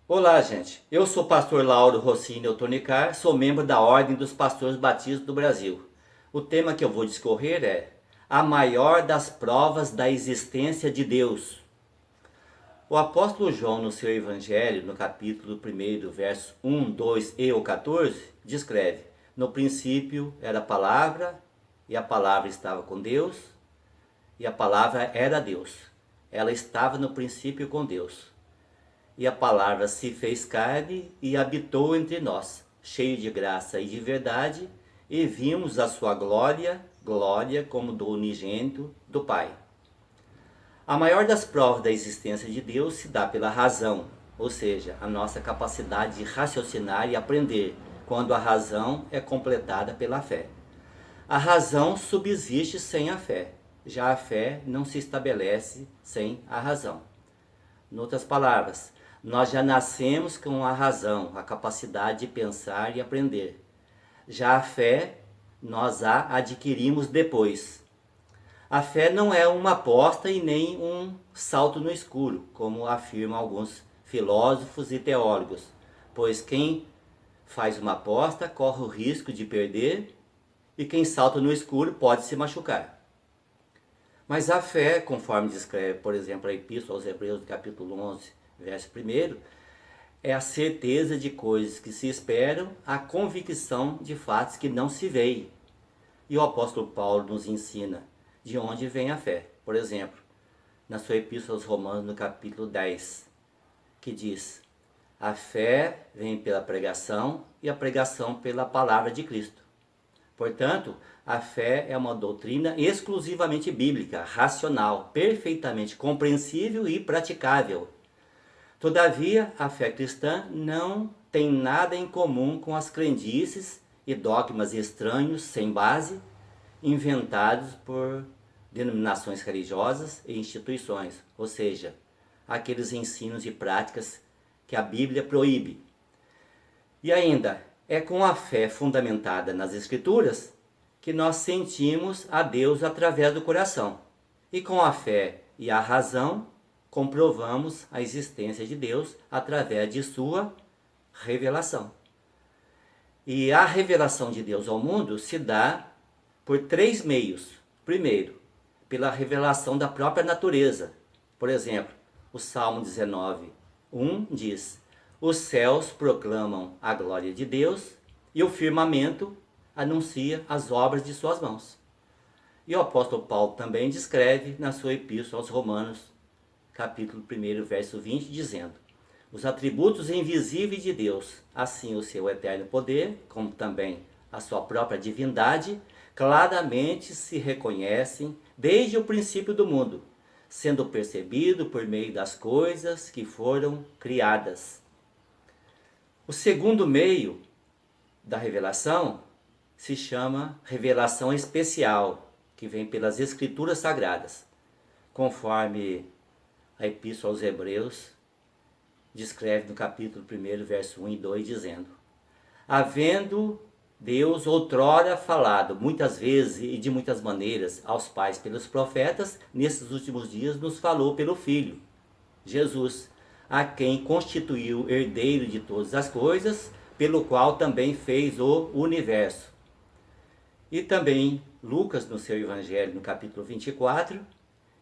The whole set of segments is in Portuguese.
Olá, gente. Eu sou o pastor Lauro Rossini Otonicar, sou membro da Ordem dos Pastores Batistas do Brasil. O tema que eu vou discorrer é a maior das provas da existência de Deus. O apóstolo João, no seu evangelho, no capítulo 1, versos 1, 2 e o 14, descreve: No princípio era a palavra, e a palavra estava com Deus, e a palavra era Deus. Ela estava no princípio com Deus. E a palavra se fez carne e habitou entre nós, cheio de graça e de verdade, e vimos a sua glória, glória como do unigênito do Pai. A maior das provas da existência de Deus se dá pela razão, ou seja, a nossa capacidade de raciocinar e aprender, quando a razão é completada pela fé. A razão subsiste sem a fé, já a fé não se estabelece sem a razão. Em outras palavras, nós já nascemos com a razão, a capacidade de pensar e aprender. Já a fé, nós a adquirimos depois. A fé não é uma aposta e nem um salto no escuro, como afirmam alguns filósofos e teólogos, pois quem faz uma aposta corre o risco de perder e quem salta no escuro pode se machucar. Mas a fé, conforme descreve, por exemplo, a Epístola aos Hebreus, capítulo 11, verso 1, é a certeza de coisas que se esperam, a convicção de fatos que não se veem. E o apóstolo Paulo nos ensina de onde vem a fé. Por exemplo, na sua Epístola aos Romanos, no capítulo 10, que diz: a fé vem pela pregação e a pregação pela palavra de Cristo. Portanto, a fé é uma doutrina exclusivamente bíblica, racional, perfeitamente compreensível e praticável. Todavia, a fé cristã não tem nada em comum com as crendices e dogmas estranhos, sem base, inventados por denominações religiosas e instituições, ou seja, aqueles ensinos e práticas que a Bíblia proíbe. E ainda, é com a fé fundamentada nas Escrituras que nós sentimos a Deus através do coração. E com a fé e a razão, comprovamos a existência de Deus através de sua revelação. E a revelação de Deus ao mundo se dá por três meios. Primeiro, pela revelação da própria natureza. Por exemplo, o Salmo 19, 1 diz: os céus proclamam a glória de Deus e o firmamento anuncia as obras de suas mãos. E o apóstolo Paulo também descreve na sua epístola aos Romanos, capítulo 1, verso 20, dizendo: os atributos invisíveis de Deus, assim o seu eterno poder, como também a sua própria divindade, claramente se reconhecem desde o princípio do mundo, sendo percebido por meio das coisas que foram criadas. O segundo meio da revelação se chama revelação especial, que vem pelas Escrituras Sagradas, conforme a Epístola aos Hebreus descreve no capítulo 1, verso 1 e 2, dizendo: havendo Deus outrora falado muitas vezes e de muitas maneiras aos pais pelos profetas, nesses últimos dias nos falou pelo Filho, Jesus, a quem constituiu herdeiro de todas as coisas, pelo qual também fez o universo. E também Lucas, no seu Evangelho, no capítulo 24,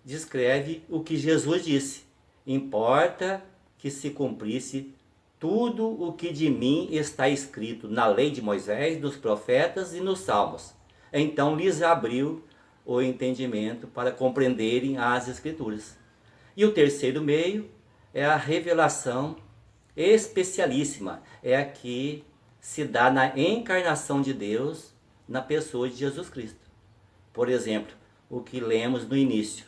descreve o que Jesus disse: importa que se cumprisse tudo o que de mim está escrito na lei de Moisés, dos profetas e nos salmos. Então lhes abriu o entendimento para compreenderem as Escrituras. E o terceiro meio é a revelação especialíssima, é a que se dá na encarnação de Deus na pessoa de Jesus Cristo. Por exemplo, o que lemos no início,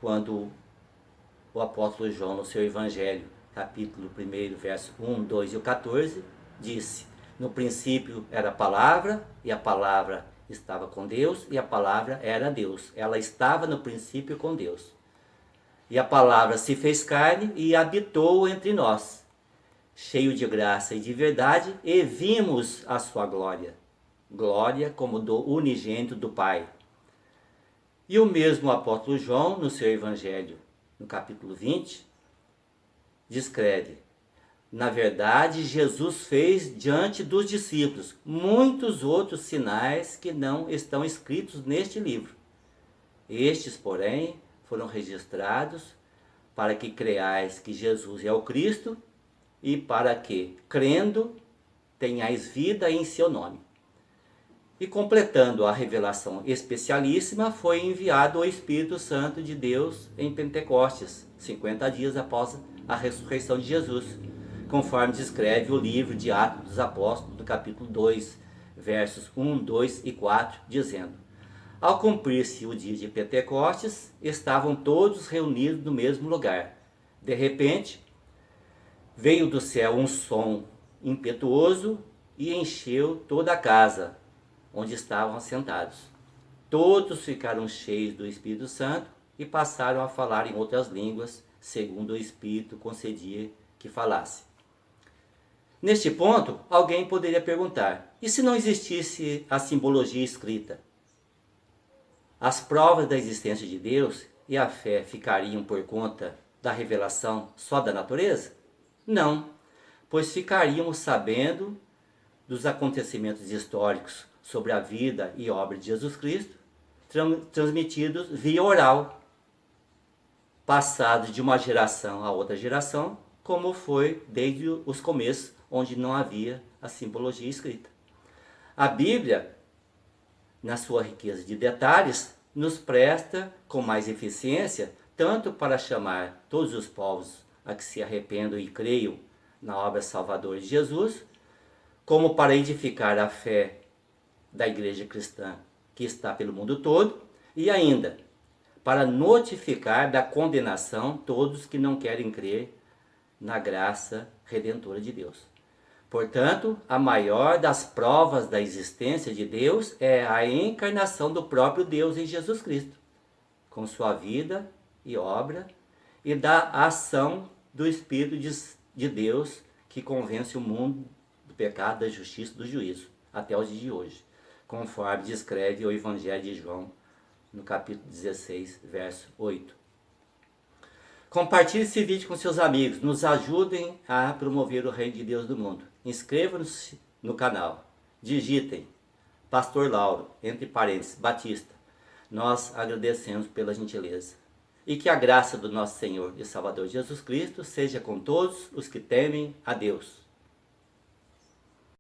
quando o apóstolo João, no seu Evangelho, capítulo 1, verso 1, 2 e o 14, disse: no princípio era a palavra, e a palavra estava com Deus, e a palavra era Deus. Ela estava no princípio com Deus. E a palavra se fez carne e habitou entre nós, cheio de graça e de verdade, e vimos a sua glória. Glória como do unigênito do Pai. E o mesmo apóstolo João, no seu Evangelho, no capítulo 20, descreve: Na verdade, Jesus fez diante dos discípulos muitos outros sinais que não estão escritos neste livro. Estes, porém, foram registrados para que creais que Jesus é o Cristo e para que, crendo, tenhais vida em seu nome. E completando a revelação especialíssima, foi enviado o Espírito Santo de Deus em Pentecostes, 50 dias após a ressurreição de Jesus, conforme descreve o livro de Atos dos Apóstolos, no capítulo 2, versos 1, 2 e 4, dizendo: ao cumprir-se o dia de Pentecostes, estavam todos reunidos no mesmo lugar. De repente, veio do céu um som impetuoso e encheu toda a casa onde estavam assentados. Todos ficaram cheios do Espírito Santo e passaram a falar em outras línguas, segundo o Espírito concedia que falasse. Neste ponto, alguém poderia perguntar: e se não existisse a simbologia escrita? As provas da existência de Deus e a fé ficariam por conta da revelação só da natureza? Não, pois ficaríamos sabendo dos acontecimentos históricos sobre a vida e obra de Jesus Cristo, transmitidos via oral, passados de uma geração a outra geração, como foi desde os começos, onde não havia a simbologia escrita. A Bíblia, na sua riqueza de detalhes, nos presta com mais eficiência, tanto para chamar todos os povos a que se arrependam e creiam na obra salvadora de Jesus, como para edificar a fé da igreja cristã que está pelo mundo todo, e ainda para notificar da condenação todos que não querem crer na graça redentora de Deus. Portanto, a maior das provas da existência de Deus é a encarnação do próprio Deus em Jesus Cristo, com sua vida e obra, e da ação do Espírito de Deus que convence o mundo do pecado, da justiça e do juízo, até os dias de hoje, conforme descreve o Evangelho de João, no capítulo 16, verso 8. Compartilhe esse vídeo com seus amigos, nos ajudem a promover o reino de Deus do mundo. Inscrevam-se no canal, digitem Pastor Lauro, entre parênteses, Batista. Nós agradecemos pela gentileza. E que a graça do nosso Senhor e Salvador Jesus Cristo seja com todos os que temem a Deus.